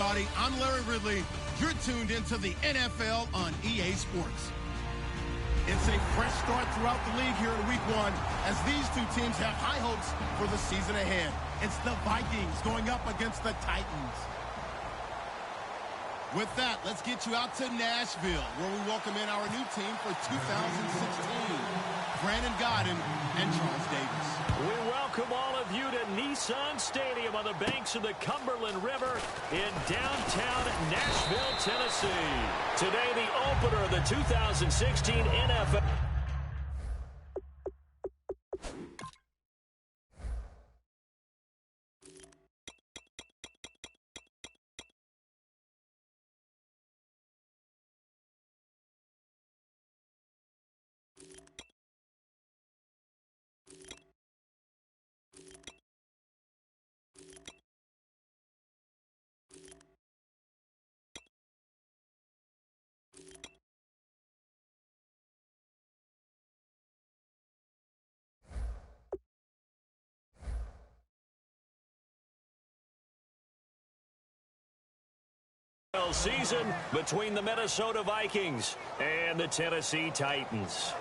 everybody. I'm Larry Ridley. You're tuned into the NFL on EA Sports. It's a fresh start throughout the league here in week one as these two teams have high hopes for the season ahead. It's the Vikings going up against the Titans. With that, let's get you out to Nashville, where we welcome in our new team for 2016. Brandon Godden and Charles Davis. We welcome all of you to Nissan Stadium on the banks of the Cumberland River in downtown Nashville, Tennessee. Today, the opener of the 2016 NFL. Season between the Minnesota Vikings and the Tennessee Titans.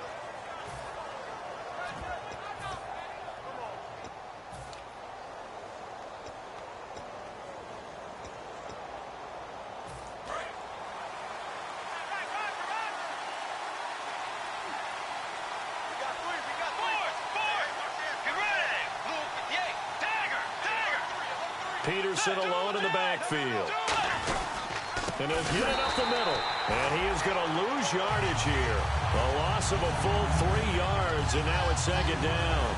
Peterson alone in the backfield. And he'll get it up the middle. And he is going to lose yardage here. A loss of a full 3 yards, and now it's second down.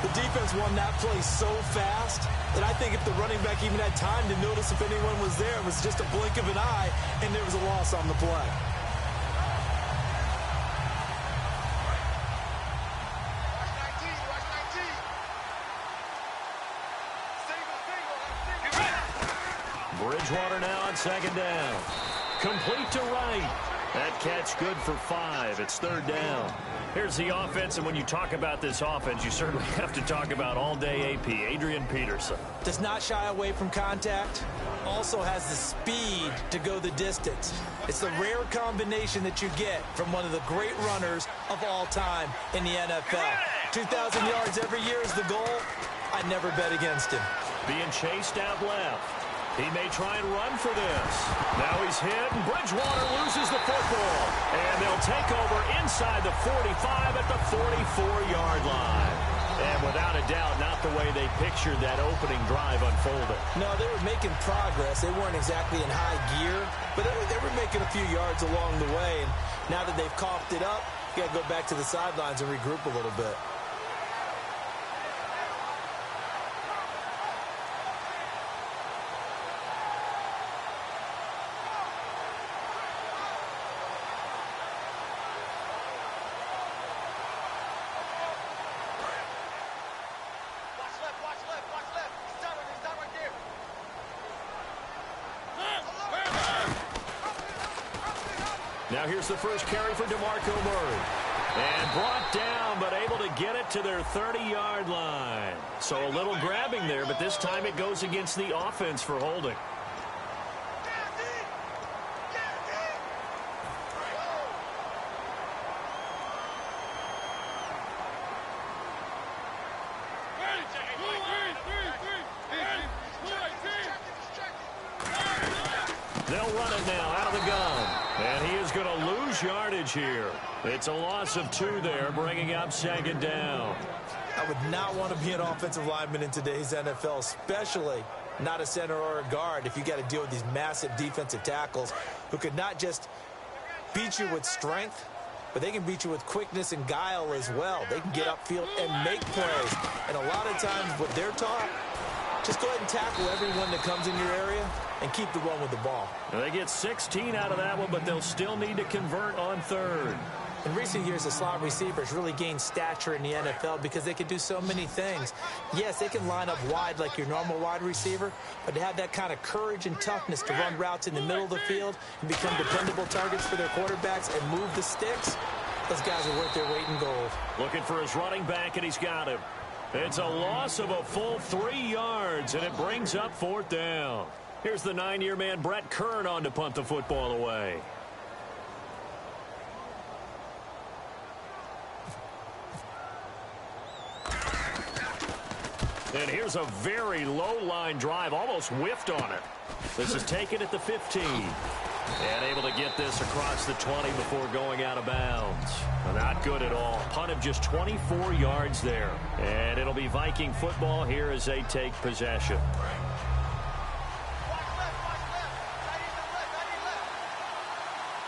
The defense won that play so fast that I think if the running back even had time to notice if anyone was there, it was just a blink of an eye, and there was a loss on the play. Bridgewater now on second down. Complete to Wright. That catch good for 5. It's third down. Here's the offense, and when you talk about this offense, you certainly have to talk about all-day AP, Adrian Peterson. Does not shy away from contact. Also has the speed to go the distance. It's the rare combination that you get from one of the great runners of all time in the NFL. 2,000 yards every year is the goal. I'd never bet against him. Being chased out left. He may try and run for this. Now he's hit, and Bridgewater loses the football. And they'll take over inside the 45 at the 44-yard line. And without a doubt, not the way they pictured that opening drive unfolded. No, they were making progress. They weren't exactly in high gear, but they were making a few yards along the way. And now that they've coughed it up, you got to go back to the sidelines and regroup a little bit. Now here's the first carry for DeMarco Murray. And brought down, but able to get it to their 30-yard line. So a little grabbing there, but this time it goes against the offense for holding. They'll run it now out of the gun. And he is going to lose yardage here. It's a loss of 2 there, bringing up second down. I would not want to be an offensive lineman in today's NFL, especially not a center or a guard, if you got to deal with these massive defensive tackles who could not just beat you with strength, but they can beat you with quickness and guile as well. They can get upfield and make plays. And a lot of times what they're taught, just go ahead and tackle everyone that comes in your area and keep the run with the ball. Now they get 16 out of that one, but they'll still need to convert on third. In recent years, the slot receivers really gained stature in the NFL because they can do so many things. Yes, they can line up wide like your normal wide receiver, but to have that kind of courage and toughness to run routes in the middle of the field and become dependable targets for their quarterbacks and move the sticks, those guys are worth their weight in gold. Looking for his running back, and he's got him. It's a loss of a full 3 yards, and it brings up fourth down. Here's the 9-year man, Brett Kern, on to punt the football away. And here's a very low line drive, almost whiffed on it. This is taken at the 15. And able to get this across the 20 before going out of bounds. Not good at all. Punt of just 24 yards there. And it'll be Viking football here as they take possession.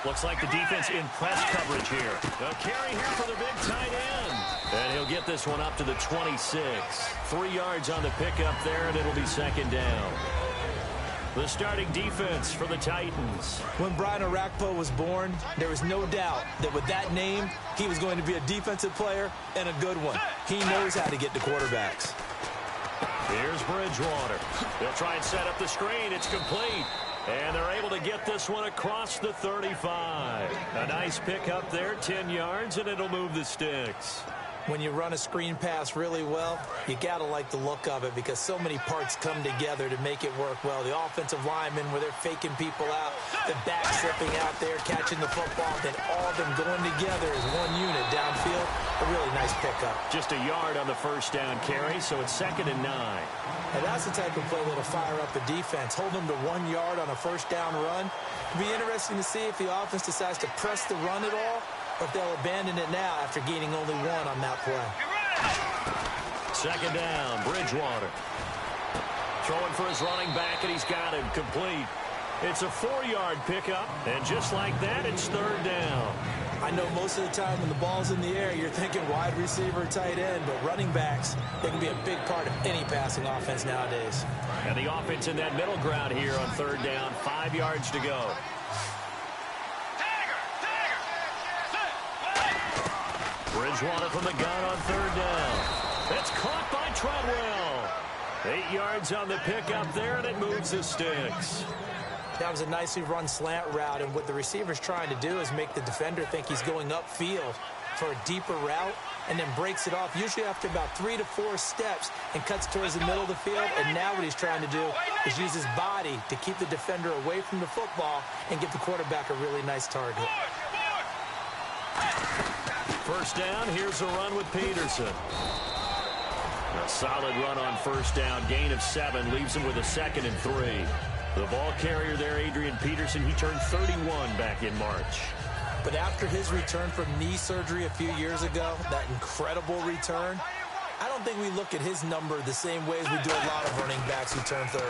Looks like the defense in press coverage here. A carry here for the big tight end. And he'll get this one up to the 26. 3 yards on the pickup there, and it'll be second down. The starting defense for the Titans. When Brian Orakpo was born, there was no doubt that with that name, he was going to be a defensive player and a good one. He knows how to get to quarterbacks. Here's Bridgewater. They'll try and set up the screen. It's complete. And they're able to get this one across the 35. A nice pick up there, 10 yards, and it'll move the sticks. When you run a screen pass really well, you got to like the look of it because so many parts come together to make it work well. The offensive linemen, where they're faking people out, the back slipping out there, catching the football, then all of them going together as one unit downfield. A really nice pickup. Just a yard on the first down carry, so it's 2nd and 9. And that's the type of play that'll fire up the defense. Hold them to 1 yard on a first down run. It'll be interesting to see if the offense decides to press the run at all, or if they'll abandon it now after gaining only 1 on that play. 2nd down, Bridgewater. Throwing for his running back, and he's got him complete. It's a 4-yard pickup, and just like that, it's 3rd down. I know most of the time when the ball's in the air, you're thinking wide receiver, tight end, but running backs, they can be a big part of any passing offense nowadays. And the offense in that middle ground here on 3rd down, 5 yards to go. Bridgewater from the gun on 3rd down. That's caught by Treadwell. 8 yards on the pickup there, and it moves the sticks. That was a nicely run slant route, and what the receiver's trying to do is make the defender think he's going upfield for a deeper route, and then breaks it off, usually after about 3 to 4 steps, and cuts towards the middle of the field. And now what he's trying to do is use his body to keep the defender away from the football and give the quarterback a really nice target. First down, here's a run with Peterson. A solid run on first down, gain of 7, leaves him with a 2nd and 3. The ball carrier there, Adrian Peterson, he turned 31 back in March. But after his return from knee surgery a few years ago, that incredible return, I don't think we look at his number the same way as we do a lot of running backs who turn 30.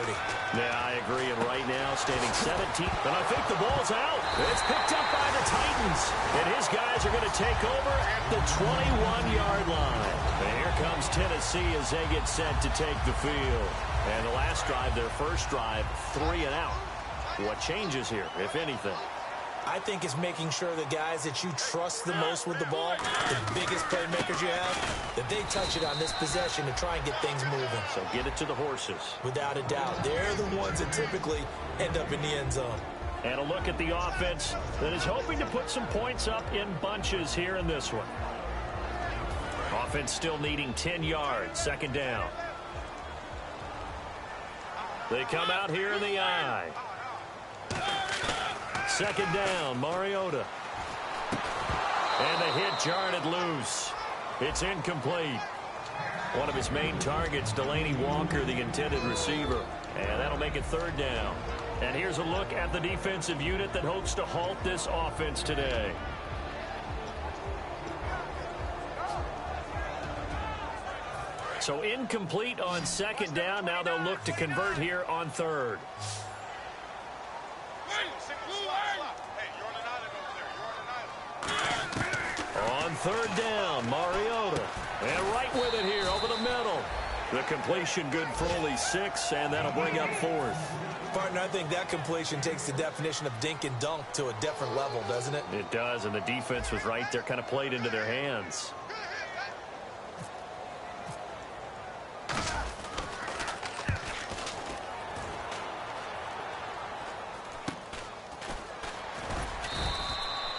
Yeah, I agree. And right now, standing 17th, and I think the ball's out. It's picked up by the Titans. And his guys are going to take over at the 21-yard line. And here comes Tennessee as they get set to take the field. And the last drive, their first drive, 3 and out. What changes here, if anything? I think it's making sure the guys that you trust the most with the ball, the biggest playmakers you have, that they touch it on this possession to try and get things moving. So get it to the horses. Without a doubt. They're the ones that typically end up in the end zone. And a look at the offense that is hoping to put some points up in bunches here in this one. Offense still needing 10 yards, 2nd down. They come out here in the eye. 2nd down, Mariota. And the hit jarred it loose. It's incomplete. One of his main targets, Delaney Walker, the intended receiver. And that'll make it 3rd down. And here's a look at the defensive unit that hopes to halt this offense today. So incomplete on 2nd down. Now they'll look to convert here on 3rd. On 3rd down, Mariota. And right with it here over the middle. The completion good for only 6, and that'll bring up 4th. Partner, I think that completion takes the definition of dink and dunk to a different level, doesn't it? It does, and the defense was right there, kind of played into their hands.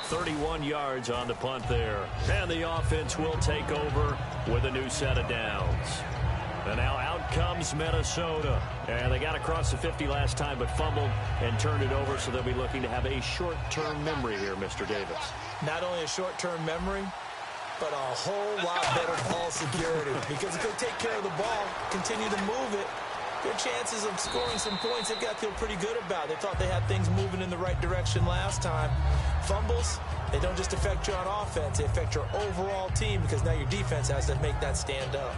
.31 yards on the punt there. And the offense will take over with a new set of downs. And now out comes Minnesota. And they got across the 50 last time, but fumbled and turned it over, so they'll be looking to have a short-term memory here, Mr. Davis. Not only a short-term memory, but a whole lot better ball security. Because if they take care of the ball, continue to move it, their chances of scoring some points, they've got to feel pretty good about. They thought they had things moving in the right direction last time. Fumbles, they don't just affect you on offense, they affect your overall team, because now your defense has to make that stand up.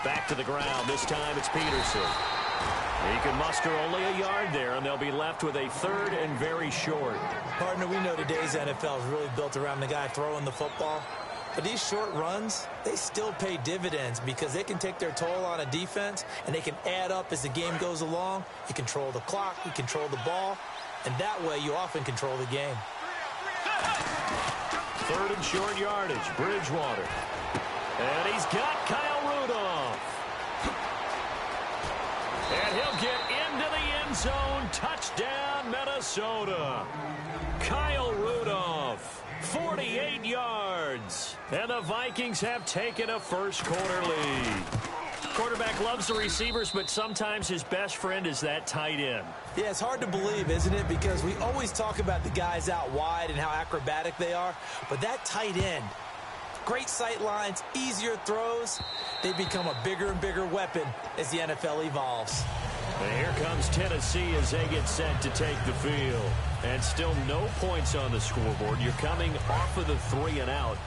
Back to the ground. This time it's Peterson. He can muster only a yard there, and they'll be left with a third and very short. Partner, we know today's NFL is really built around the guy throwing the football. But these short runs, they still pay dividends because they can take their toll on a defense, and they can add up as the game goes along. You control the clock, you control the ball, and that way you often control the game. Third and short yardage, Bridgewater. And he's got Kyle Rudolph. And he'll get into the end zone. Touchdown, Minnesota. Kyle Rudolph, 48 yards. And the Vikings have taken a first-quarter lead. Quarterback loves the receivers, but sometimes his best friend is that tight end. Yeah, it's hard to believe, isn't it? Because we always talk about the guys out wide and how acrobatic they are. But that tight end, great sight lines, easier throws, they become a bigger and bigger weapon as the NFL evolves. And here comes Tennessee as they get set to take the field. And still no points on the scoreboard. You're coming off of the 3 and out.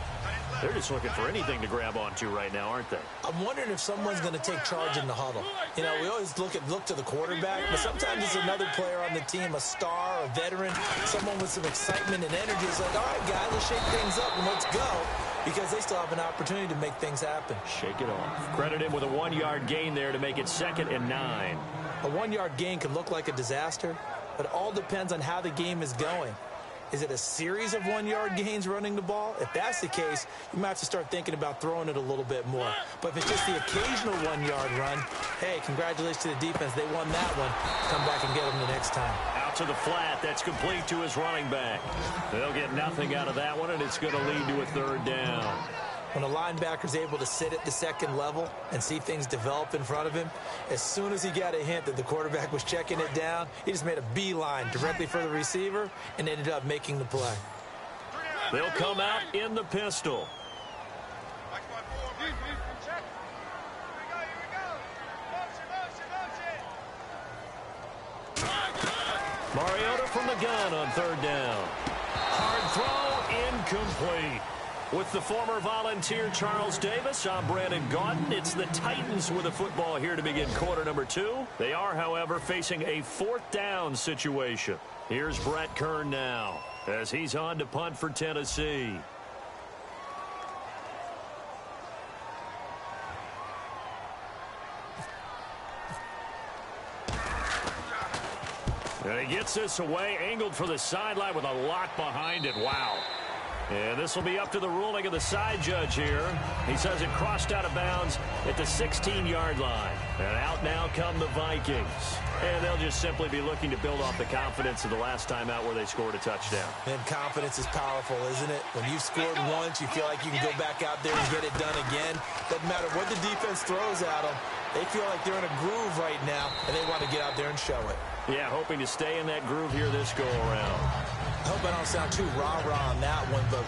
They're just looking for anything to grab onto right now, aren't they? I'm wondering if someone's going to take charge in the huddle. You know, we always look to the quarterback, but sometimes it's another player on the team, a star, a veteran, someone with some excitement and energy. It's like, all right, guys, let's shake things up and let's go, because they still have an opportunity to make things happen. Shake it off. Credit him with a 1-yard gain there to make it 2nd and 9. A 1-yard gain can look like a disaster, but it all depends on how the game is going. Is it a series of 1-yard gains running the ball? If that's the case, you might have to start thinking about throwing it a little bit more. But if it's just the occasional 1-yard run, hey, congratulations to the defense. They won that one. Come back and get them the next time. Out to the flat. That's complete to his running back. They'll get nothing out of that one, and it's going to lead to a 3rd down. When a linebacker's able to sit at the second level and see things develop in front of him, as soon as he got a hint that the quarterback was checking it down, he just made a beeline directly for the receiver and ended up making the play. They'll come out in the pistol. Mariota from the gun on 3rd down. Hard throw, incomplete. With the former Volunteer Charles Davis, I'm Brandon Gaudin. It's the Titans with the football here to begin quarter number 2. They are, however, facing a 4th down situation. Here's Brett Kern now as he's on to punt for Tennessee. And he gets this away, angled for the sideline with a lock behind it. Wow. And this will be up to the ruling of the side judge here. He says it crossed out of bounds at the 16-yard line. And out now come the Vikings. And they'll just simply be looking to build off the confidence of the last time out where they scored a touchdown. And confidence is powerful, isn't it? When you've scored once, you feel like you can go back out there and get it done again. Doesn't matter what the defense throws at them. They feel like they're in a groove right now, and they want to get out there and show it. Yeah, hoping to stay in that groove here this go-around. I hope I don't sound too rah-rah on that one, but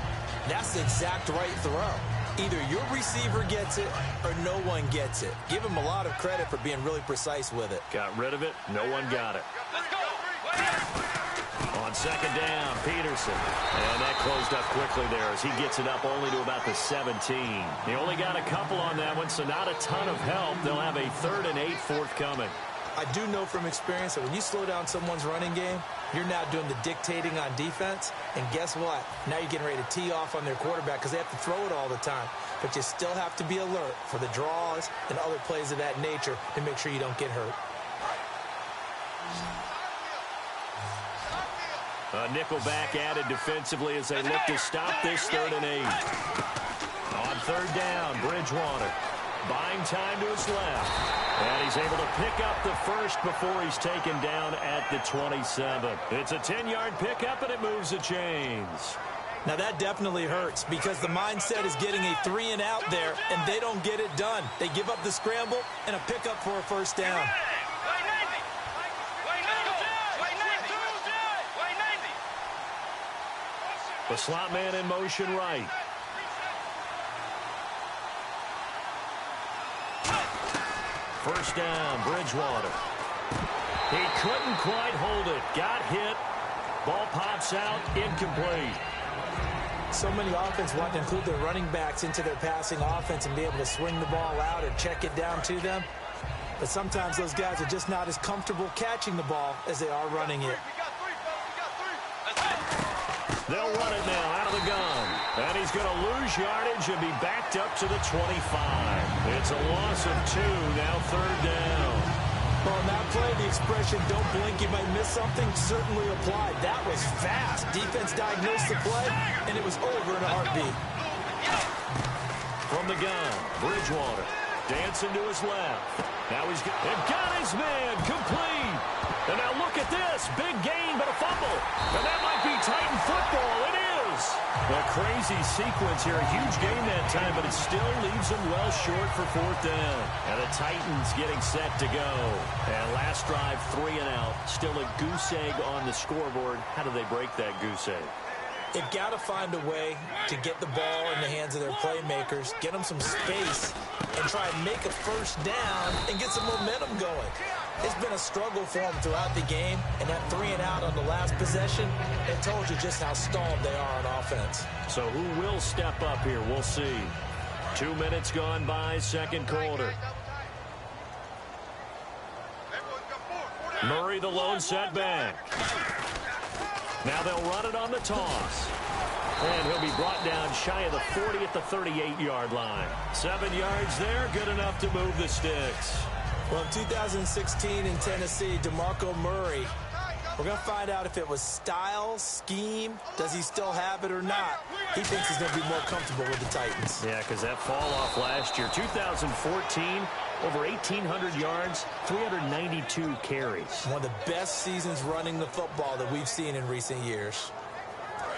that's the exact right throw. Either your receiver gets it or no one gets it. Give him a lot of credit for being really precise with it. Got rid of it. No one got it. On 2nd down, Peterson. And that closed up quickly there as he gets it up only to about the 17. He only got a couple on that one, so not a ton of help. They'll have a 3rd and 8 forthcoming. I do know from experience that when you slow down someone's running game, you're now doing the dictating on defense. And guess what? Now you're getting ready to tee off on their quarterback because they have to throw it all the time. But you still have to be alert for the draws and other plays of that nature to make sure you don't get hurt. A nickel back added defensively as they look to stop this 3rd and 8. On 3rd down, Bridgewater. buying time to his left. And he's able to pick up the first before he's taken down at the 27. It's a 10-yard pickup, and it moves the chains. Now that definitely hurts because the mindset is getting a 3-and-out there, and they don't get it done. They give up the scramble and a pickup for a first down. The slot man in motion right. First down, Bridgewater. He couldn't quite hold it. Got hit. Ball pops out, incomplete. So many offense want to include their running backs into their passing offense and be able to swing the ball out or check it down to them. But sometimes those guys are just not as comfortable catching the ball as they are running it. They'll run it now out of the gun. And he's going to lose yardage and be backed up to the 25. It's a loss of 2, now third down. Well, in that play, the expression, don't blink, you might miss something, certainly applied. That was fast. Defense diagnosed the play, and it was over in a heartbeat. From the gun, Bridgewater dancing to his left. Now he's got his man complete. And now look at this. Big gain, but a fumble. And that might be Titan football. It is. A crazy sequence here. A huge gain that time, but it still leaves them well short for fourth down. And the Titans getting set to go. And last drive, 3-and-out. Still a goose egg on the scoreboard. How do they break that goose egg? They've got to find a way to get the ball in the hands of their playmakers, get them some space, and try and make a first down and get some momentum going. It's been a struggle for them throughout the game, and that 3-and-out on the last possession, it told you just how stalled they are on offense. So who will step up here? We'll see. 2 minutes gone by, second quarter. Murray the lone setback. Now they'll run it on the toss. And he'll be brought down shy of the 40 at the 38-yard line. 7 yards there, good enough to move the sticks. Well, in 2016 in Tennessee, DeMarco Murray, we're going to find out if it was style, scheme, does he still have it or not. He thinks he's going to be more comfortable with the Titans. Yeah, because that fall-off last year, 2014, over 1,800 yards, 392 carries. One of the best seasons running the football that we've seen in recent years.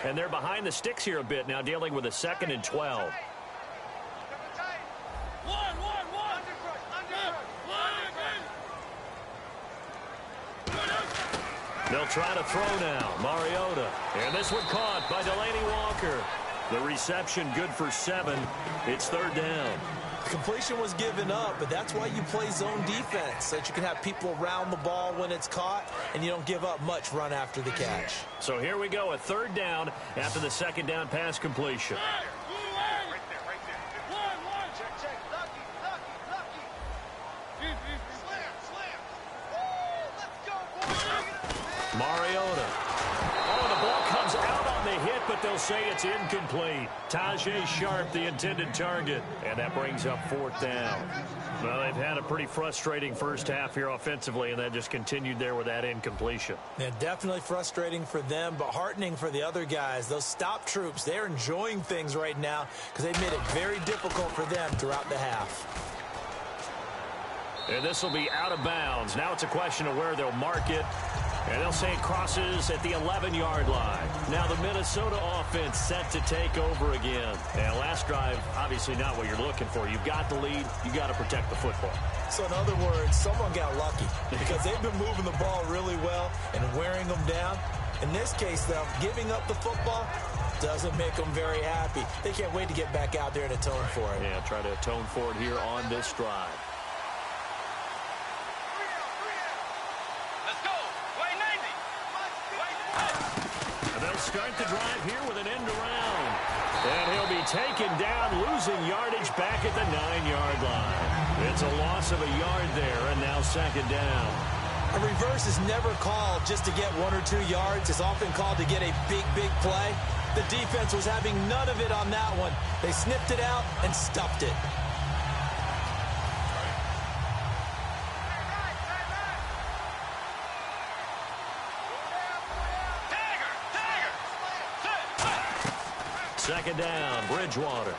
And they're behind the sticks here a bit now, dealing with a 2nd and 12. They'll try to throw now. Mariota. And this one caught by Delaney Walker. The reception good for 7. It's third down. The completion was given up, but that's why you play zone defense, so that you can have people around the ball when it's caught, and you don't give up much run after the catch. So here we go, a third down after the second down pass completion. Mariota. Oh, the ball comes out on the hit, but they'll say it's incomplete. Tajay Sharp, the intended target, and that brings up fourth down. Well, they've had a pretty frustrating first half here offensively, and that just continued there with that incompletion. Yeah, definitely frustrating for them, but heartening for the other guys. Those stop troops, they're enjoying things right now because they've made it very difficult for them throughout the half. And this will be out of bounds. Now it's a question of where they'll mark it. And they'll say it crosses at the 11-yard line. Now the Minnesota offense set to take over again. And last drive, obviously not what you're looking for. You've got the lead. You've got to protect the football. So in other words, someone got lucky because they've been moving the ball really well and wearing them down. In this case, though, giving up the football doesn't make them very happy. They can't wait to get back out there and atone for it. Yeah, try to atone for it here on this drive. Start the drive here with an end around. And he'll be taken down, losing yardage back at the 9-yard line. It's a loss of a yard there, and now second down. A reverse is never called just to get 1 or 2 yards. It's often called to get a big, big play. The defense was having none of it on that one. They snipped it out and stuffed it. Second down, Bridgewater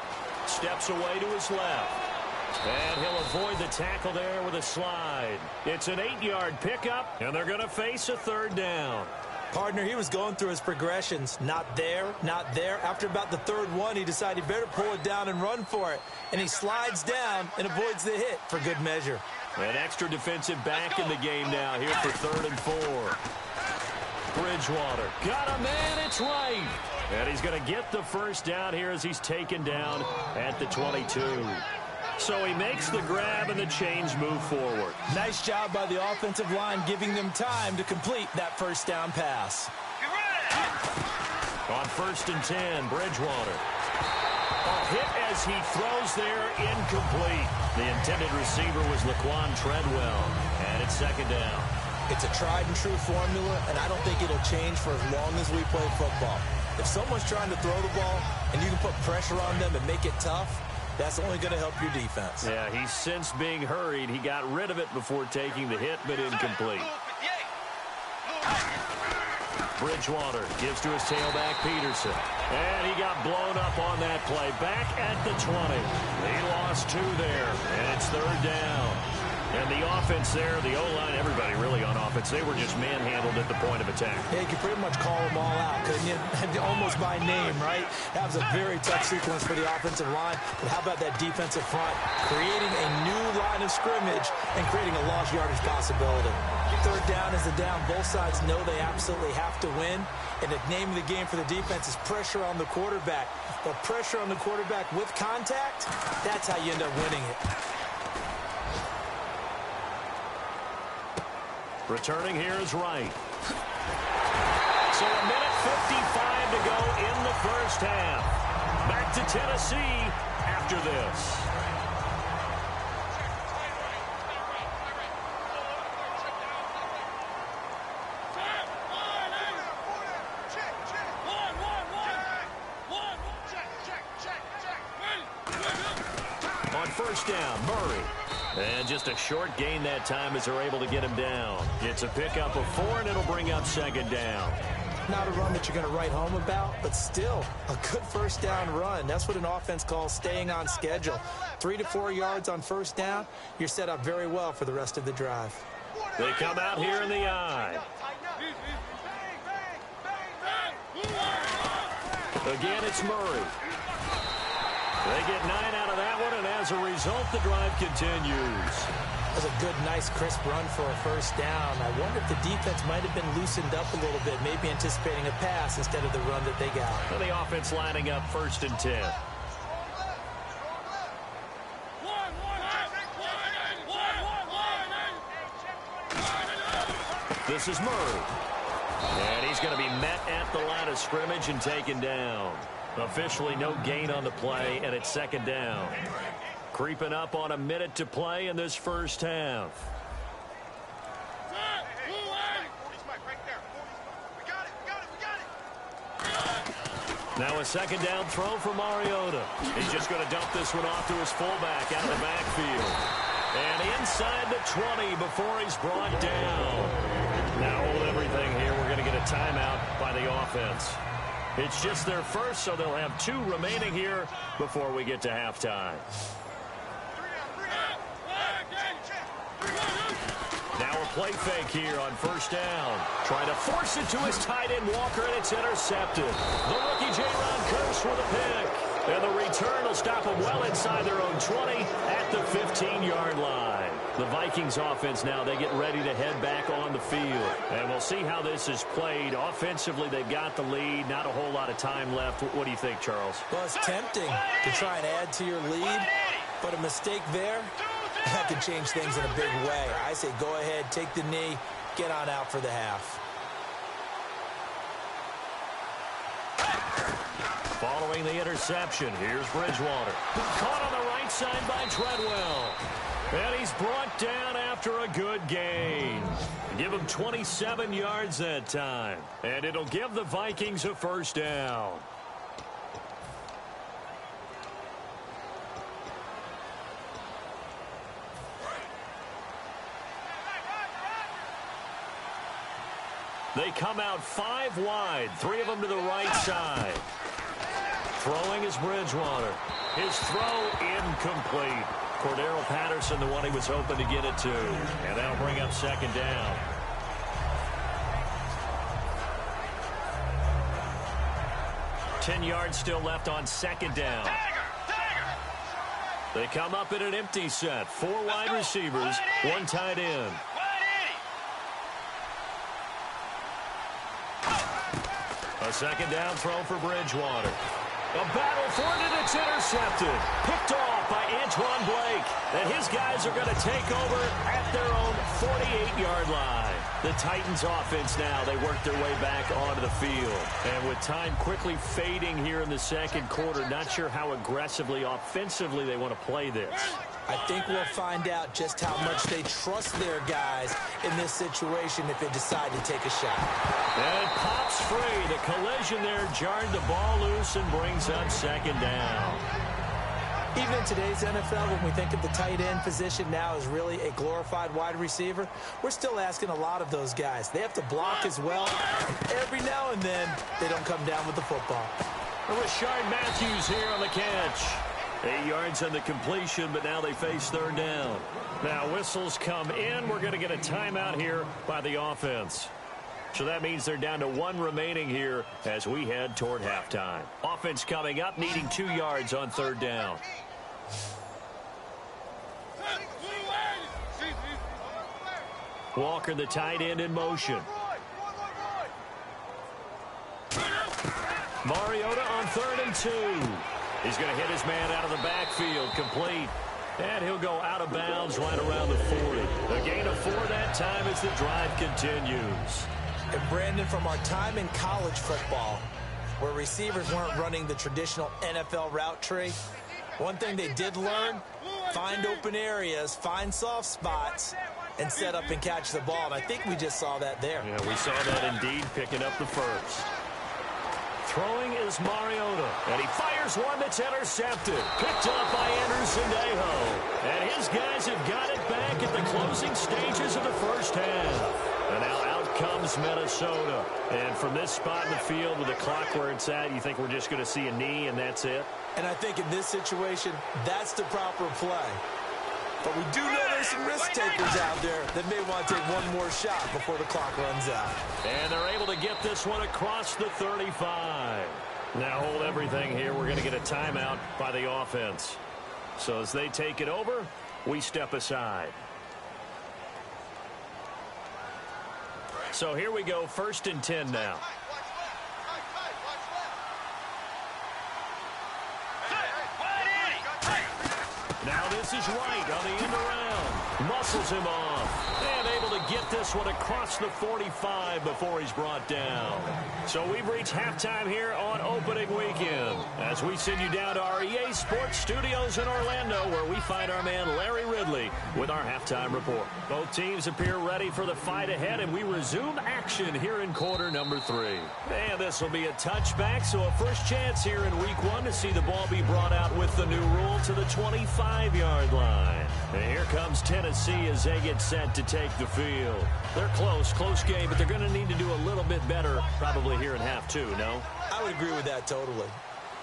steps away to his left. And he'll avoid the tackle there with a slide. It's an 8-yard pickup, and they're going to face a third down. Partner, he was going through his progressions. Not there, not there. After about the third one, he decided he better pull it down and run for it. And he slides down and avoids the hit for good measure. An extra defensive back in the game now here for 3rd and 4. Bridgewater got a man, it's right. And he's going to get the first down here as he's taken down at the 22. So he makes the grab and the chains move forward. Nice job by the offensive line giving them time to complete that first down pass. On 1st and 10, Bridgewater. A hit as he throws there, incomplete. The intended receiver was Laquan Treadwell, and it's 2nd down. It's a tried and true formula, and I don't think it'll change for as long as we play football. If someone's trying to throw the ball and you can put pressure on them and make it tough, that's only going to help your defense. Yeah, he's since being hurried. He got rid of it before taking the hit, but incomplete. Bridgewater gives to his tailback, Peterson. And he got blown up on that play. Back at the 20. He lost 2 there, and it's 3rd down. And the offense there, the O-line, everybody really on offense, they were just manhandled at the point of attack. Yeah, you could pretty much call them all out, couldn't you? Almost by name, right? That was a very tough sequence for the offensive line. But how about that defensive front? Creating a new line of scrimmage and creating a lost yardage possibility. 3rd down is the down. Both sides know they absolutely have to win. And the name of the game for the defense is pressure on the quarterback. But pressure on the quarterback with contact, that's how you end up winning it. Returning here is Wright. So a minute 55 to go in the first half. Back to Tennessee after this. On 1st down, Murray. And just a short gain that time as they're able to get him down. It's a pickup of 4, and it'll bring up 2nd down. Not a run that you're going to write home about, but still a good first down run. That's what an offense calls staying on schedule. 3 to 4 yards on first down, you're set up very well for the rest of the drive. They come out here in the eye. Again, it's Murray. They get 9 out of that one, and as a result, the drive continues. That was a good, nice, crisp run for a first down. I wonder if the defense might have been loosened up a little bit, maybe anticipating a pass instead of the run that they got. And the offense lining up 1st and 10. This is Murray. And he's going to be met at the line of scrimmage and taken down. Officially no gain on the play, and it's 2nd down. Creeping up on a minute to play in this first half. Now a 2nd down throw for Mariota. He's just going to dump this one off to his fullback out of the backfield. And inside the 20 before he's brought down. Now hold everything here. We're going to get a timeout by the offense. It's just their first, so they'll have 2 remaining here before we get to halftime. Now a play fake here on 1st down. Trying to force it to his tight end, Walker, and it's intercepted. The rookie J-Ron Curse with a pick. And the return will stop them well inside their own 20 at the 15-yard line. The Vikings offense now, they get ready to head back on the field. And we'll see how this is played. Offensively, they've got the lead. Not a whole lot of time left. What do you think, Charles? Well, it's tempting to try and add to your lead, but a mistake there, that can change things in a big way. I say go ahead, take the knee, get on out for the half. Following the interception, here's Bridgewater. Caught on the right side by Treadwell. And he's brought down after a good gain. Give him 27 yards that time. And it'll give the Vikings a first down. They come out 5 wide, 3 of them to the right side. Throwing is Bridgewater. His throw incomplete. Cordero Patterson, the one he was hoping to get it to. And that'll bring up second down. Ten yards still left on second down. They come up in an empty set. 4 wide receivers, 1 tight end. A second down throw for Bridgewater. A battle for it, and it's intercepted. Picked off by Antoine Blake. And his guys are going to take over at their own 48-yard line. The Titans offense now, they work their way back onto the field. And with time quickly fading here in the second quarter, not sure how aggressively, offensively they want to play this. I think we'll find out just how much they trust their guys in this situation if they decide to take a shot. And it pops free. The collision there jarred the ball loose and brings up second down. Even in today's NFL, when we think of the tight end position now as really a glorified wide receiver, we're still asking a lot of those guys. They have to block as well. Every now and then, they don't come down with the football. Rashard Matthews here on the catch. 8 yards on the completion, but now they face third down. Now whistles come in. We're going to get a timeout here by the offense. So that means they're down to 1 remaining here as we head toward halftime. Offense coming up, needing 2 yards on third down. Walker, the tight end, in motion. Mariota on 3rd and 2. He's going to hit his man out of the backfield, complete. And he'll go out of bounds right around the 40. A gain of 4 that time as the drive continues. And Brandon, from our time in college football, where receivers weren't running the traditional NFL route tree, one thing they did learn, find open areas, find soft spots, and set up and catch the ball. And I think we just saw that there. Yeah, we saw that indeed, picking up the first. Throwing is Mariota, and he fires one that's intercepted. Picked up by Anderson-Dejo. And his guys have got it back at the closing stages of the first half. And now out comes Minnesota. And from this spot in the field with the clock where it's at, you think we're just going to see a knee and that's it? And I think in this situation, that's the proper play. But we do know there's some risk takers out there that may want to take one more shot before the clock runs out. And they're able to get this one across the 35. Now hold everything here. We're going to get a timeout by the offense. So as they take it over, we step aside. So here we go, 1st and 10 now. Now this is right on the end around. Muscles him off. And able to get this one across the 45 before he's brought down. So we've reached halftime here on opening weekend as we send you down to our EA Sports Studios in Orlando, where we find our man Larry Ridley with our halftime report. Both teams appear ready for the fight ahead, and we resume action here in quarter number 3. And this will be a touchback, so a first chance here in week 1 to see the ball be brought out with the new rule to the 25-yard line. And here comes Tennessee as they get set to take the field. They're close game, but they're going to need to do a little bit better probably here in half 2, no? I would agree with that totally.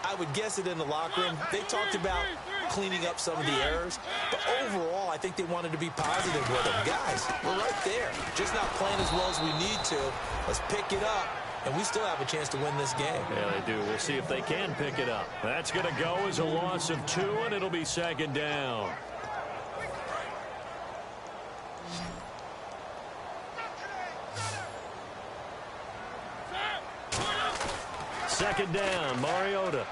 I would guess it in the locker room. They talked about cleaning up some of the errors, but overall, I think they wanted to be positive with them. Guys, we're right there. Just not playing as well as we need to. Let's pick it up, and we still have a chance to win this game. Yeah, they do. We'll see if they can pick it up. That's going to go as a loss of 2, and it'll be second down. Second down, Mariota.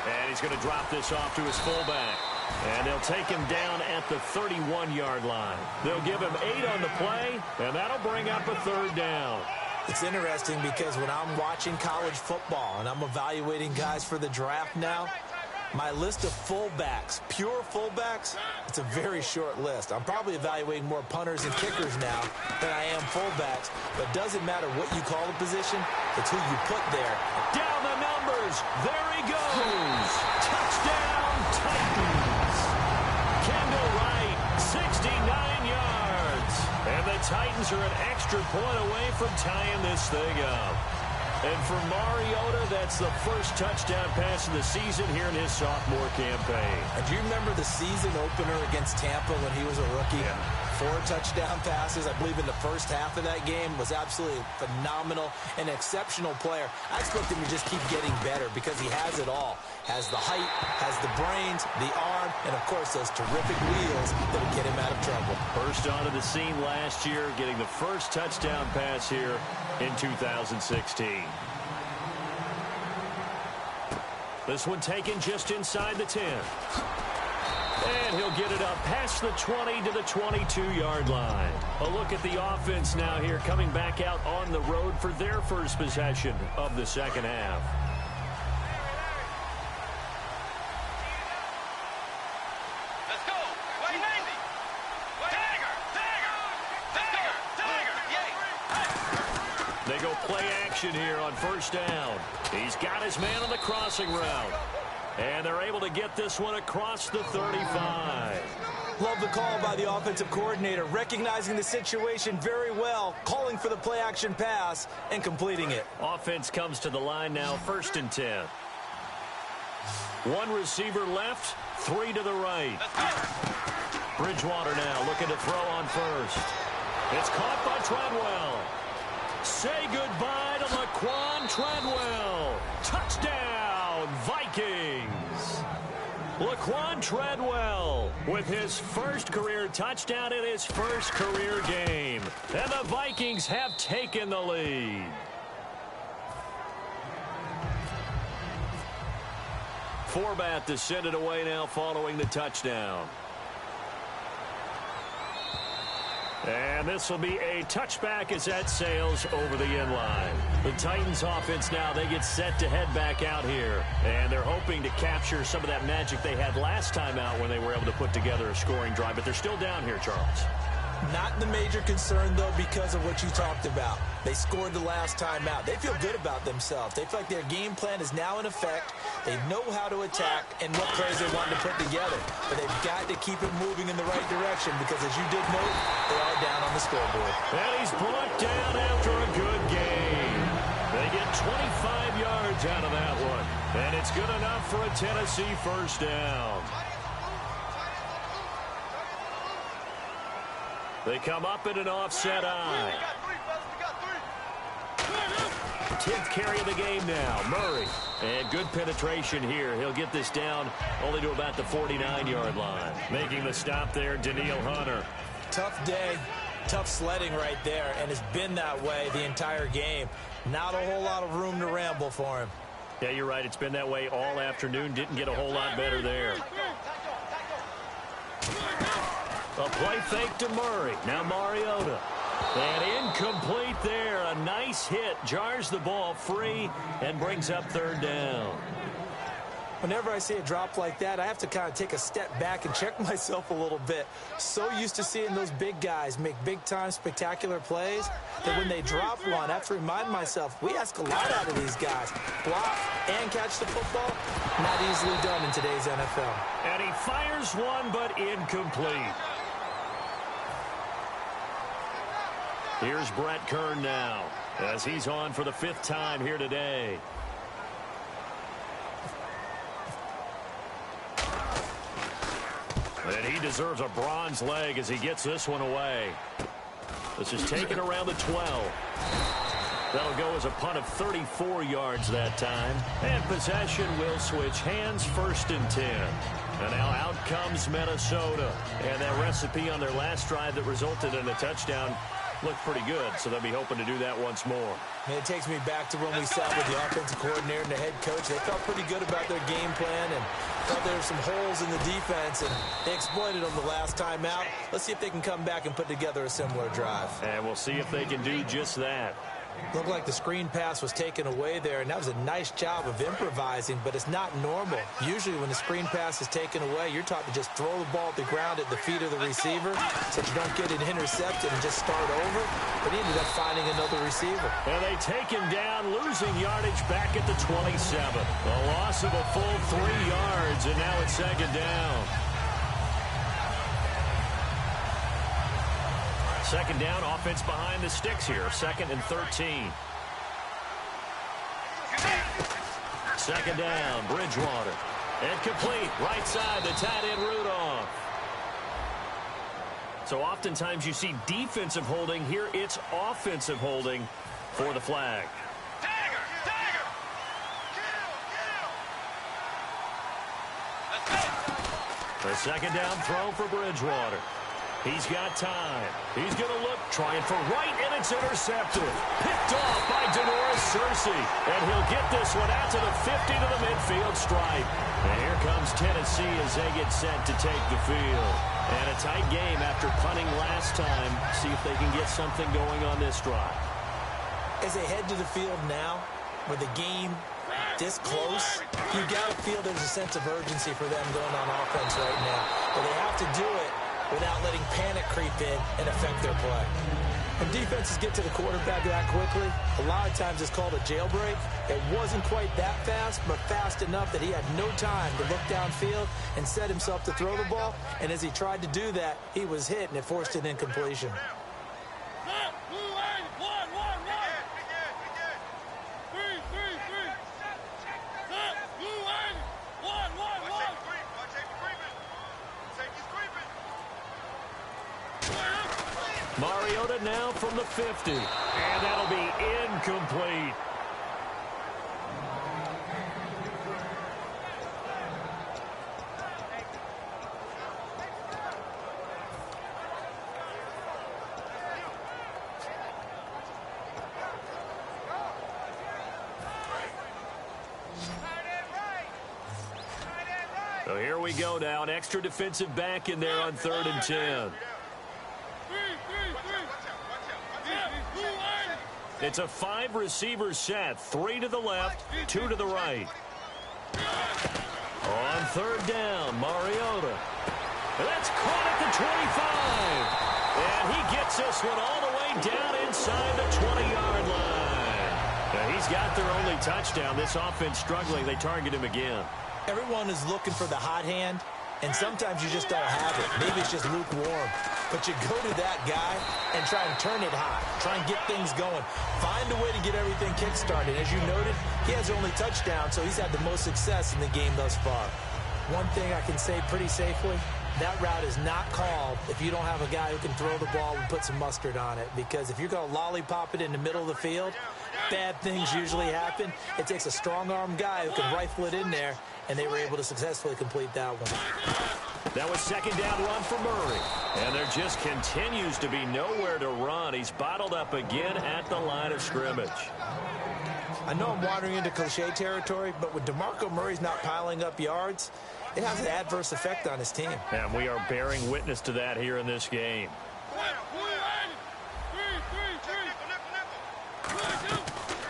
And he's going to drop this off to his fullback. And they'll take him down at the 31-yard line. They'll give him 8 on the play, and that'll bring up a third down. It's interesting because when I'm watching college football and I'm evaluating guys for the draft now, my list of fullbacks, pure fullbacks, it's a very short list. I'm probably evaluating more punters and kickers now than I am fullbacks. But it doesn't matter what you call the position, it's who you put there. Down the numbers. There he goes. Touchdown, Titans. Kendall Wright, 69 yards. And the Titans are an extra point away from tying this thing up. And for Mariota, that's gets the first touchdown pass of the season here in his sophomore campaign. And do you remember the season opener against Tampa when he was a rookie? Yeah. 4 touchdown passes, I believe, in the first half of that game. Was absolutely phenomenal, an exceptional player. I expect him to just keep getting better because he has it all. Has the height, has the brains, the arm, and, of course, those terrific wheels that will get him out of trouble. First onto the scene last year, getting the first touchdown pass here in 2016. This one taken just inside the 10. And he'll get it up past the 20 to the 22-yard line. A look at the offense now here, coming back out on the road for their first possession of the second half. Let's go. Wait, Navy. Dagger. They go play action here on first down. He's got his man on the crossing route. And they're able to get this one across the 35. Love the call by the offensive coordinator, recognizing the situation very well, calling for the play-action pass, and completing it. Offense comes to the line now, 1st and 10. 1 receiver left, 3 to the right. Bridgewater now looking to throw on first. It's caught by Treadwell. Say goodbye to Laquan Treadwell. Touchdown, Vikings. Laquan Treadwell with his first career touchdown in his first career game. And the Vikings have taken the lead. Forbat to send it away now following the touchdown. And this will be a touchback as that sails over the end line. The Titans offense now, they get set to head back out here. And they're hoping to capture some of that magic they had last time out when they were able to put together a scoring drive. But they're still down here, Charles. Not the major concern, though, because of what you talked about. They scored the last time out. They feel good about themselves. They feel like their game plan is now in effect. They know how to attack and what plays they want to put together. But they've got to keep it moving in the right direction because, as you did note, they are down on the scoreboard. And he's brought down after a good game. They get 25 yards out of that one. And it's good enough for a Tennessee first down. They come up in an offset eye. 10th carry of the game now, Murray. And good penetration here. He'll get this down only to about the 49-yard line. Making the stop there, Daniil Hunter. Tough day, tough sledding right there, and it's been that way the entire game. Not a whole lot of room to ramble for him. Yeah, you're right. It's been that way all afternoon. Didn't get a whole lot better there. A play fake to Murray. Now Mariota. And incomplete there. A nice hit. Jars the ball free and brings up 3rd down. Whenever I see a drop like that, I have to kind of take a step back and check myself a little bit. So used to seeing those big guys make big-time spectacular plays that when they drop one, I have to remind myself, we ask a lot out of these guys. Block and catch the football, not easily done in today's NFL. And he fires one, but incomplete. Here's Brett Kern now as he's on for the 5th time here today. And he deserves a bronze leg as he gets this one away. This is taken around the 12. That'll go as a punt of 34 yards that time. And possession will switch hands, 1st and 10. And now out comes Minnesota. And that recipe on their last drive that resulted in a touchdown looked pretty good, so they'll be hoping to do that once more. And it takes me back to when we sat with the offensive coordinator and the head coach. They felt pretty good about their game plan and felt there were some holes in the defense, and they exploited them the last time out. Let's see if they can come back and put together a similar drive. And we'll see if they can do just that. Looked like the screen pass was taken away there, and that was a nice job of improvising, but it's not normal. Usually when the screen pass is taken away, you're taught to just throw the ball at the ground at the feet of the receiver so that you don't get it intercepted and just start over. But he ended up finding another receiver. And they take him down, losing yardage back at the 27. A loss of a full 3 yards, and now it's 2nd down. 2nd down, offense behind the sticks here. 2nd and 13. Second down, Bridgewater. And complete, right side, the tight end Rudolph. So oftentimes you see defensive holding. Here it's offensive holding for the flag. Dagger! Dagger! Kill! Kill! The second down throw for Bridgewater. He's got time. He's going to look, trying for right, and it's intercepted. Picked off by Denoris Searcy. And he'll get this one out to the 50 to the midfield stripe. And here comes Tennessee as they get set to take the field. And a tight game after punting last time. See if they can get something going on this drive. As they head to the field now, with the game this close, you got to feel there's a sense of urgency for them going on offense right now. But they have to do it without letting panic creep in and affect their play. When defenses get to the quarterback that quickly, a lot of times it's called a jailbreak. It wasn't quite that fast, but fast enough that he had no time to look downfield and set himself to throw the ball. And as he tried to do that, he was hit, and it forced an incompletion. Mariota now from the 50, and that'll be incomplete. So here we go now, an extra defensive back in there on 3rd and 10. It's a 5-receiver set, 3 to the left, 2 to the right. On 3rd down, Mariota. And that's caught at the 25. And he gets this one all the way down inside the 20-yard line. Now, he's got their only touchdown. This offense struggling. They target him again. Everyone is looking for the hot hand, and sometimes you just don't have it. Maybe it's just lukewarm. But you go to that guy and try and turn it hot. Try and get things going. Find a way to get everything kick-started. As you noted, he has only touchdown, so he's had the most success in the game thus far. One thing I can say pretty safely, that route is not called if you don't have a guy who can throw the ball and put some mustard on it. Because if you're going to lollipop it in the middle of the field, bad things usually happen. It takes a strong-arm guy who can rifle it in there, and they were able to successfully complete that one. That was second down run for Murray. And there just continues to be nowhere to run. He's bottled up again at the line of scrimmage. I know I'm wandering into cliche territory, but when DeMarco Murray's not piling up yards, it has an adverse effect on his team. And we are bearing witness to that here in this game.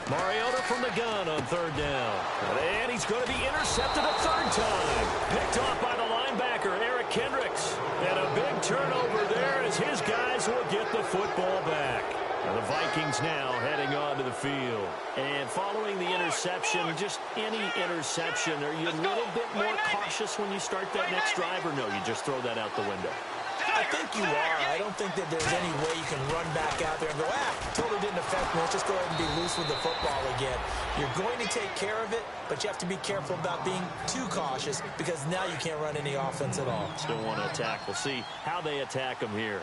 Mariota from the gun on 3rd down. And he's going to be intercepted a 3rd time. Picked off by the linebacker, Eric Kendricks. And a big turnover there as his guys will get the football back. And the Vikings now heading on to the field. And following the interception, just any interception, are you a little bit more cautious when you start that next drive, or no, you just throw that out the window? I think you are. I don't think that there's any way you can run back out there and go, totally didn't affect me. Let's just go ahead and be loose with the football again. You're going to take care of it, but you have to be careful about being too cautious because now you can't run any offense at all. Still want to attack. We'll see how they attack them here.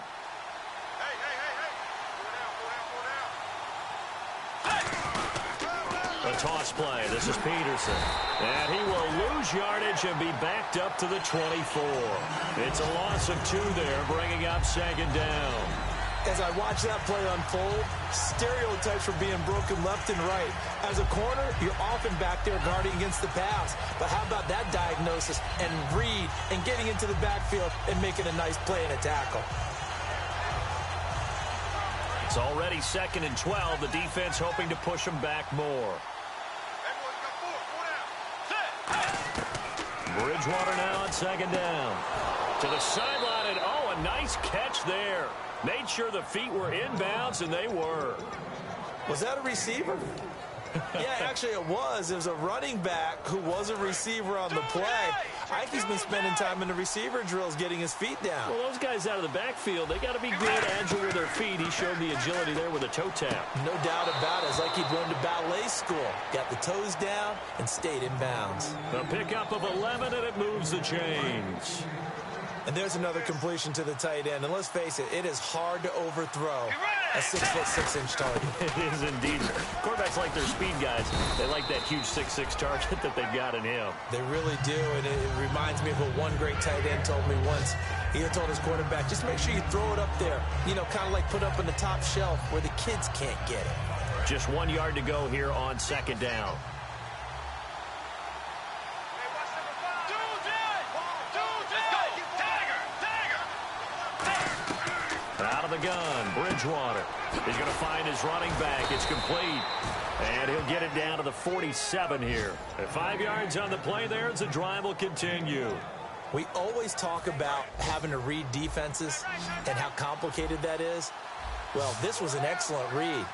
A toss play. This is Peterson. And he will lose yardage and be backed up to the 24. It's a loss of 2 there, bringing up second down. As I watch that play unfold, stereotypes are being broken left and right. As a corner, you're often back there guarding against the pass. But how about that diagnosis and read and getting into the backfield and making a nice play and a tackle? It's already 2nd and 12. The defense hoping to push them back more. Bridgewater now on 2nd down. To the sideline, and a nice catch there. Made sure the feet were inbounds, and they were. Was that a receiver? Yeah, actually it was. It was a running back who was a receiver on the play. Ike's been spending time in the receiver drills getting his feet down. Well, those guys out of the backfield, they got to be good, agile with their feet. He showed the agility there with a toe tap. No doubt about it. It's like he'd run to ballet school. Got the toes down and stayed in bounds. The pickup of 11, and it moves the chains. And there's another completion to the tight end. And let's face it, it is hard to overthrow a 6'6" target. It is indeed. Quarterbacks like their speed guys. They like that huge 6'6" target that they've got in him. They really do, and it reminds me of what one great tight end told me once. He had told his quarterback, just make sure you throw it up there, you know, kind of like put up on the top shelf where the kids can't get it. Just 1 yard to go here on second down. Out of the gun, Bridgewater. He's going to find his running back. It's complete. And he'll get it down to the 47 here. At 5 yards on the play there as the drive will continue. We always talk about having to read defenses and how complicated that is. Well, this was an excellent read.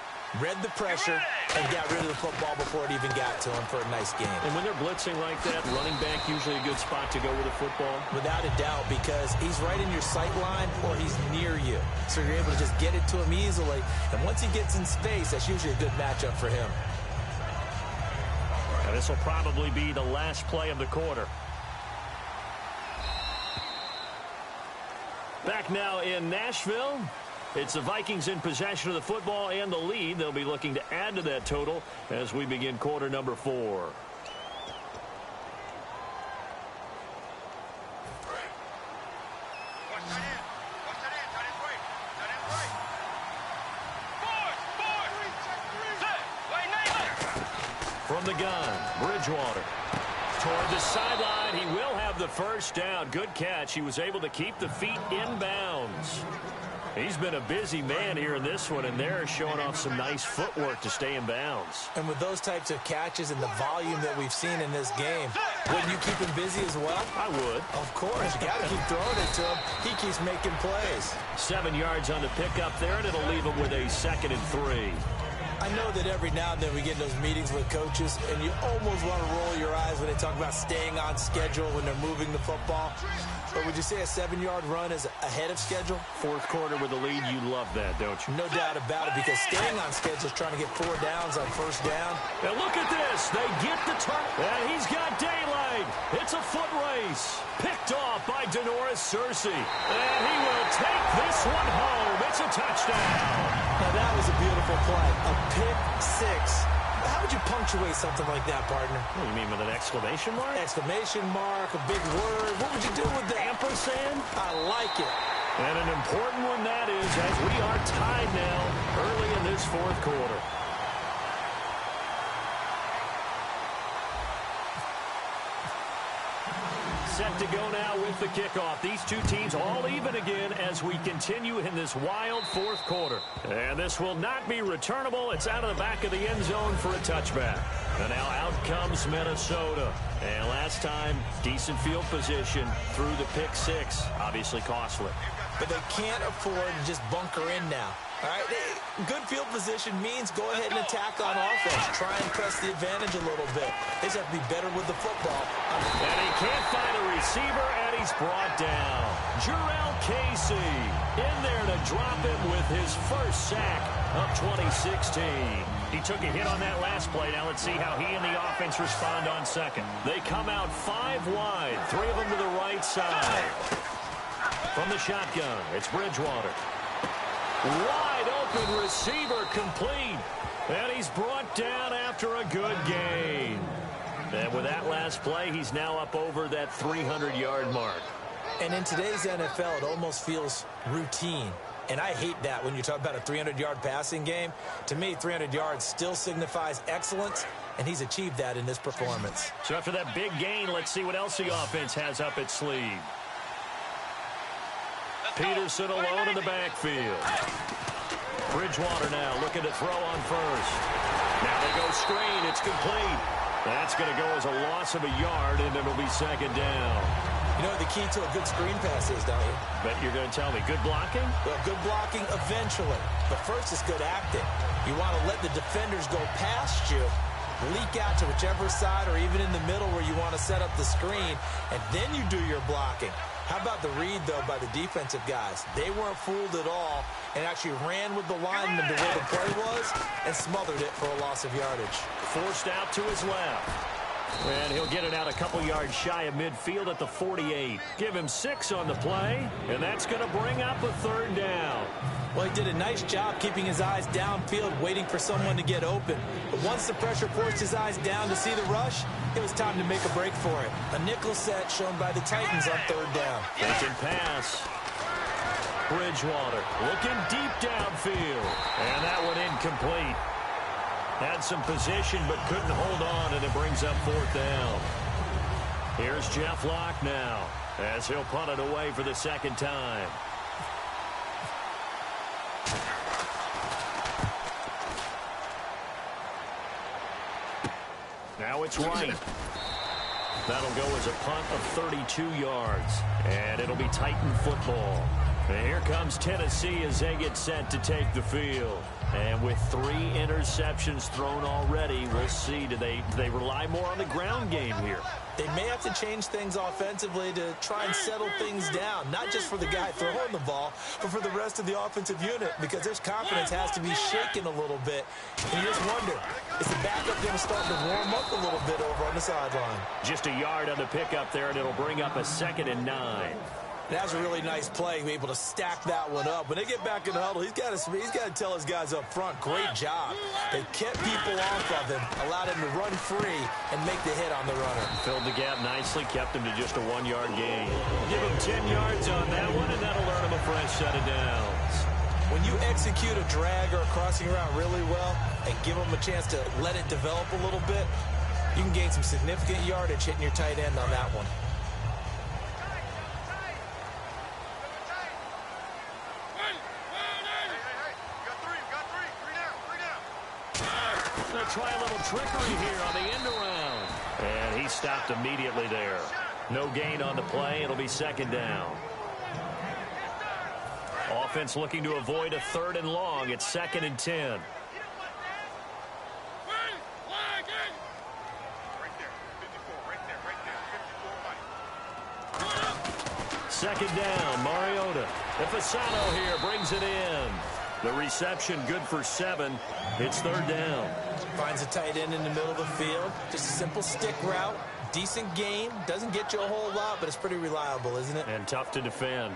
Read the pressure and got rid of the football before it even got to him for a nice game. And when they're blitzing like that, running back usually a good spot to go with the football? Without a doubt, because he's right in your sight line or he's near you. So you're able to just get it to him easily. And once he gets in space, that's usually a good matchup for him. And this will probably be the last play of the quarter. Back now in Nashville. It's the Vikings in possession of the football and the lead. They'll be looking to add to that total as we begin quarter number 4. From the gun, Bridgewater. Toward the sideline, he will have the first down. Good catch. He was able to keep the feet in bounds. He's been a busy man here in this one, and they're showing off some nice footwork to stay in bounds. And with those types of catches and the volume that we've seen in this game, wouldn't you keep him busy as well? I would. Of course. You got to keep throwing it to him. He keeps making plays. 7 yards on the pickup there, and it'll leave him with a 2nd and 3. I know that every now and then we get in those meetings with coaches, and you almost want to roll your eyes when they talk about staying on schedule when they're moving the football. But would you say a 7-yard run is ahead of schedule? Fourth quarter with the lead, you love that, don't you? No doubt about it, because staying on schedule is trying to get 4 downs on first down. Now look at this. They get the turn. And he's got daylight. It's a foot race. Picked off by Denoris Searcy. And he will take this one home. It's a touchdown. Now that was a beautiful play. A pick 6. How would you punctuate something like that, partner? What do you mean, with an exclamation mark? Exclamation mark, a big word. What would you do with that? Ampersand? I like it. And an important one that is, as we are tied now early in this fourth quarter. Set to go now with the kickoff. These two teams all even again as we continue in this wild fourth quarter. And this will not be returnable. It's out of the back of the end zone for a touchback. And now out comes Minnesota. And last time, decent field position through the pick 6. Obviously costly. But they can't afford to just bunker in now. All right, good field position means go ahead and attack on offense. Try and press the advantage a little bit. They just have to be better with the football. And he can't find a receiver, and he's brought down. Jarrell Casey in there to drop him with his first sack of 2016. He took a hit on that last play. Now let's see how he and the offense respond on second. They come out 5 wide, 3 of them to the right side. From the shotgun, it's Bridgewater. Wide open receiver complete. And he's brought down after a good gain. And with that last play, he's now up over that 300-yard mark. And in today's NFL, it almost feels routine. And I hate that when you talk about a 300-yard passing game. To me, 300 yards still signifies excellence, and he's achieved that in this performance. So after that big gain, let's see what else the offense has up its sleeve. Peterson alone in the backfield. Bridgewater now looking to throw on first. Now they go screen. It's complete. That's going to go as a loss of a yard, and it'll be second down. You know what the key to a good screen pass is, don't you? Bet you're going to tell me. Good blocking? Well, good blocking eventually. But first is good acting. You want to let the defenders go past you leak out to whichever side or even in the middle where you want to set up the screen, and then you do your blocking. How about the read, though, by the defensive guys? They weren't fooled at all and actually ran with the lineman to where the play was and smothered it for a loss of yardage. Forced out to his left. And he'll get it out a couple yards shy of midfield at the 48. Give him 6 on the play, and that's going to bring up a 3rd down. Well, he did a nice job keeping his eyes downfield, waiting for someone to get open. But once the pressure forced his eyes down to see the rush, it was time to make a break for it. A nickel set shown by the Titans on 3rd down. Taking pass. Bridgewater looking deep downfield. And that one incomplete. Had some position but couldn't hold on, and it brings up 4th down. Here's Jeff Locke now as he'll punt it away for the 2nd time. Now it's right. That'll go as a punt of 32 yards. And it'll be Titan football. And here comes Tennessee as they get set to take the field. And with 3 interceptions thrown already, we'll see. Do they rely more on the ground game here? They may have to change things offensively to try and settle things down, not just for the guy throwing the ball, but for the rest of the offensive unit, because their confidence has to be shaken a little bit. And you just wonder, is the backup going to start to warm up a little bit over on the sideline? Just a yard on the pickup there, and it'll bring up a 2nd and 9. That's a really nice play, be able to stack that one up. When they get back in the huddle, he's got to tell his guys up front, great job. They kept people off of him, allowed him to run free and make the hit on the runner. Filled the gap nicely, kept him to just a 1-yard gain. Give him 10 yards on that one, and that'll earn him a fresh set of downs. When you execute a drag or a crossing route really well and give them a chance to let it develop a little bit, you can gain some significant yardage hitting your tight end on that one. Try a little trickery here on the end around. And he stopped immediately there. No gain on the play. It'll be 2nd down. Offense looking to avoid a 3rd and long. It's 2nd and 10. Second down, Mariota. Ifasano here brings it in. The reception good for 7. It's 3rd down. Finds a tight end in the middle of the field. Just a simple stick route. Decent game. Doesn't get you a whole lot, but it's pretty reliable, isn't it? And tough to defend.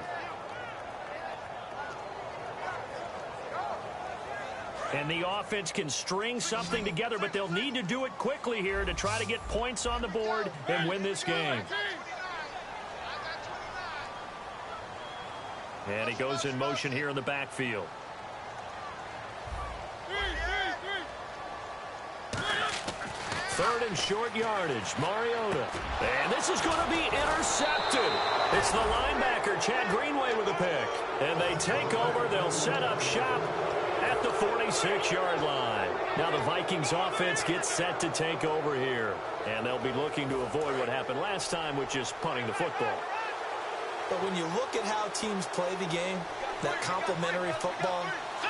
And the offense can string something together, but they'll need to do it quickly here to try to get points on the board and win this game. And he goes in motion here in the backfield. Third and short yardage, Mariota. And this is going to be intercepted. It's the linebacker, Chad Greenway, with a pick. And they take over. They'll set up shop at the 46-yard line. Now the Vikings offense gets set to take over here. And they'll be looking to avoid what happened last time, which is punting the football. But when you look at how teams play the game, that complementary football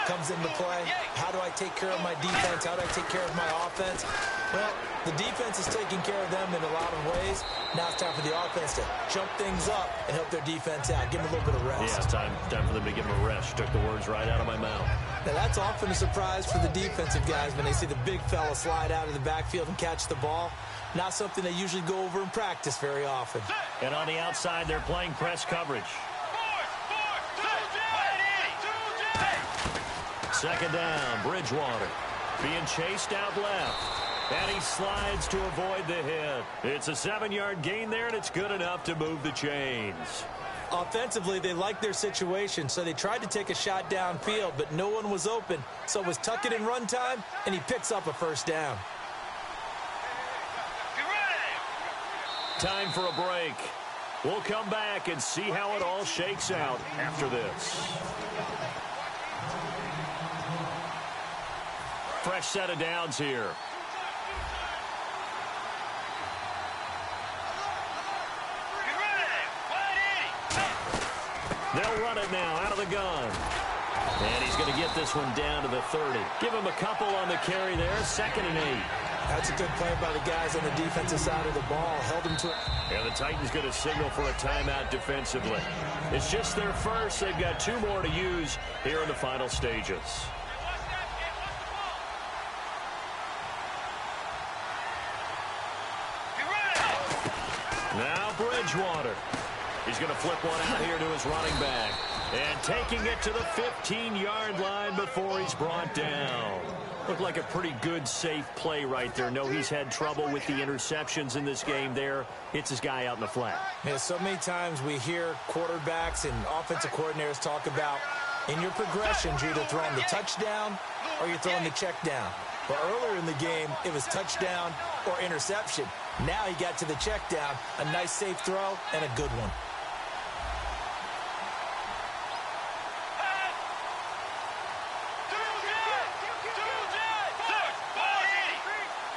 comes into play. How do I take care of my defense? How do I take care of my offense? Well, the defense is taking care of them in a lot of ways. Now it's time for the offense to jump things up and help their defense out. Give them a little bit of rest. Yeah, it's time for them to give them a rest. Took the words right out of my mouth. Now, that's often a surprise for the defensive guys when they see the big fella slide out of the backfield and catch the ball. Not something they usually go over in practice very often. And on the outside, they're playing press coverage. Second down, Bridgewater being chased out left. And he slides to avoid the hit. It's a 7-yard gain there, and it's good enough to move the chains. Offensively, they liked their situation, so they tried to take a shot downfield, but no one was open. So it was tuck it in run time, and he picks up a first down. Time for a break. We'll come back and see how it all shakes out after this. Fresh set of downs here. They'll run it now out of the gun. And he's going to get this one down to the 30. Give him a couple on the carry there, 2nd and 8. That's a good play by the guys on the defensive side of the ball. Held him to it. And the Titans going to signal for a timeout defensively. It's just their first. They've got 2 more to use here in the final stages. Now Bridgewater. He's going to flip one out here to his running back. And taking it to the 15-yard line before he's brought down. Looked like a pretty good, safe play right there. No, he's had trouble with the interceptions in this game there. Hits his guy out in the flat. Yeah, so many times we hear quarterbacks and offensive coordinators talk about in your progressions, you're either throwing the touchdown or you're throwing the check down. But earlier in the game, it was touchdown or interception. Now he got to the check down, a nice safe throw, and a good one.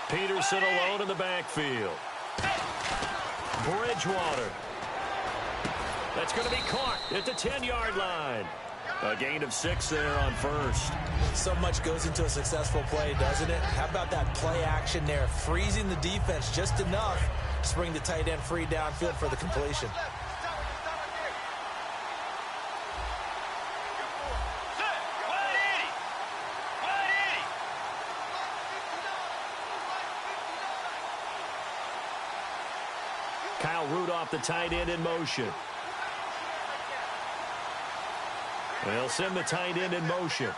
Peterson alone in the backfield. Bridgewater. That's going to be caught at the 10-yard line. A gain of 6 there on first. So much goes into a successful play, doesn't it? How about that play action there? Freezing the defense just enough to bring the tight end free downfield for the completion. Kyle Rudolph, the tight end, in motion. They'll send the tight end in motion.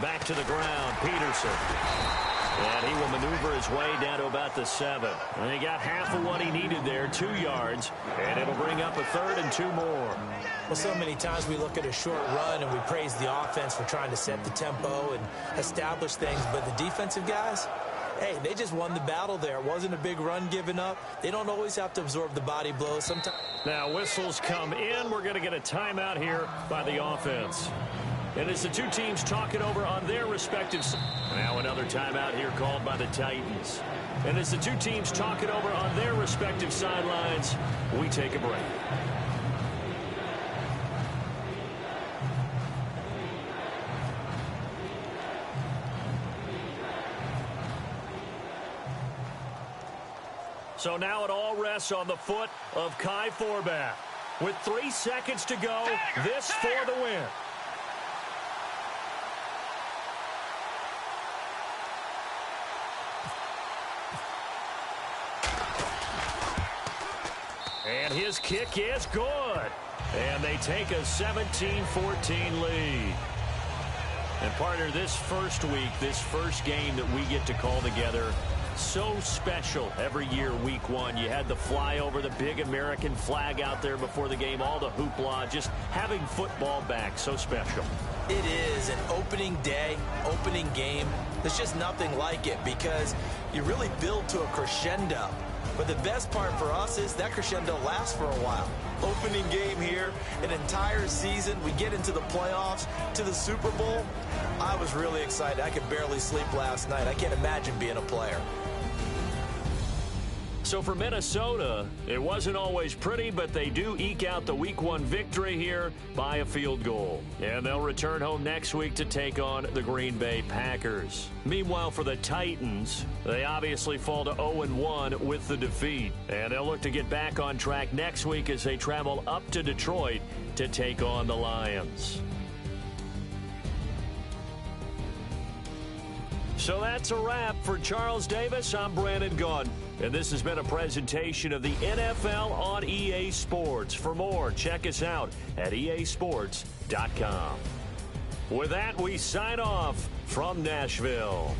Back to the ground, Peterson. And he will maneuver his way down to about the 7. And he got half of what he needed there, 2 yards. And it'll bring up a 3rd and 2 more. Well, so many times we look at a short run and we praise the offense for trying to set the tempo and establish things. But the defensive guys, hey, they just won the battle there. It wasn't a big run given up. They don't always have to absorb the body blows. Sometimes. Now whistles come in. We're going to get a timeout here by the offense. And as the 2 teams talk it over on their respective sides. Now another timeout here called by the Titans. And as the 2 teams talk it over on their respective sidelines, we take a break. So now it all rests on the foot of Kai Forbath. With 3 seconds to go, this for the win. And his kick is good. And they take a 17-14 lead. And partner, this first week, this first game that we get to call together, so special every year, week 1. You had the flyover, the big American flag out there before the game, all the hoopla, just having football back, so special. It is an opening day, opening game. There's just nothing like it because you really build to a crescendo. But the best part for us is that crescendo lasts for a while. Opening game here, an entire season. We get into the playoffs, to the Super Bowl. I was really excited. I could barely sleep last night. I can't imagine being a player. So for Minnesota, it wasn't always pretty, but they do eke out the Week 1 victory here by a field goal. And they'll return home next week to take on the Green Bay Packers. Meanwhile, for the Titans, they obviously fall to 0-1 with the defeat. And they'll look to get back on track next week as they travel up to Detroit to take on the Lions. So that's a wrap. For Charles Davis, I'm Brandon Gunn. And this has been a presentation of the NFL on EA Sports. For more, check us out at easports.com. With that, we sign off from Nashville.